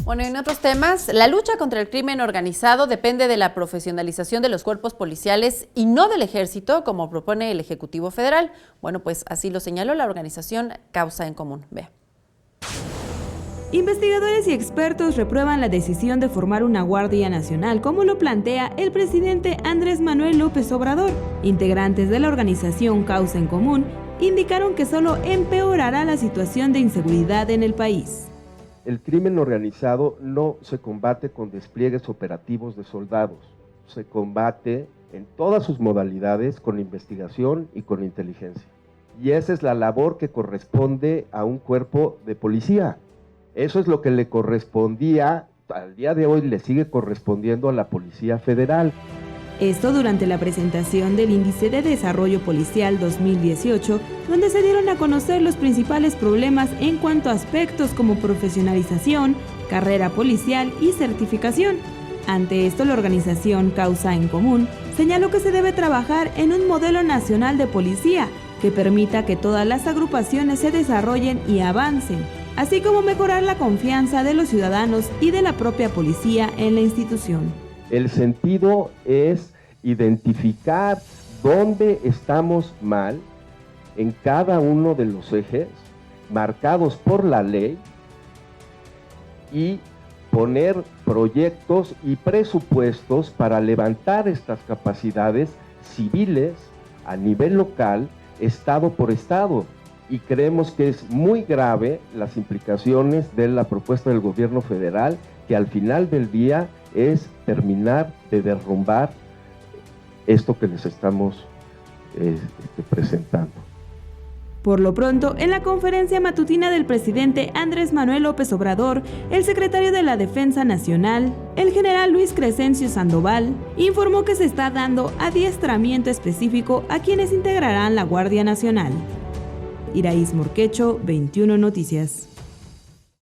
Bueno, en otros temas, la lucha contra el crimen organizado depende de la profesionalización de los cuerpos policiales y no del ejército, como propone el Ejecutivo Federal. Bueno, pues así lo señaló la organización Causa en Común. Vea. Investigadores y expertos reprueban la decisión de formar una Guardia Nacional, como lo plantea el presidente Andrés Manuel López Obrador. Integrantes de la organización Causa en Común indicaron que solo empeorará la situación de inseguridad en el país. El crimen organizado no se combate con despliegues operativos de soldados, se combate en todas sus modalidades con investigación y con inteligencia. Y esa es la labor que corresponde a un cuerpo de policía. Eso es lo que le correspondía, al día de hoy le sigue correspondiendo a la Policía Federal. Esto durante la presentación del Índice de Desarrollo Policial 2018, donde se dieron a conocer los principales problemas en cuanto a aspectos como profesionalización, carrera policial y certificación. Ante esto, la organización Causa en Común señaló que se debe trabajar en un modelo nacional de policía que permita que todas las agrupaciones se desarrollen y avancen, así como mejorar la confianza de los ciudadanos y de la propia policía en la institución. El sentido es identificar dónde estamos mal en cada uno de los ejes marcados por la ley y poner proyectos y presupuestos para levantar estas capacidades civiles a nivel local, estado por estado. Y creemos que es muy grave las implicaciones de la propuesta del gobierno federal, que al final del día es terminar de derrumbar esto que les estamos presentando. Por lo pronto, en la conferencia matutina del presidente Andrés Manuel López Obrador, el secretario de la Defensa Nacional, el general Luis Crescencio Sandoval, informó que se está dando adiestramiento específico a quienes integrarán la Guardia Nacional. Iraíz Morquecho, 21 Noticias.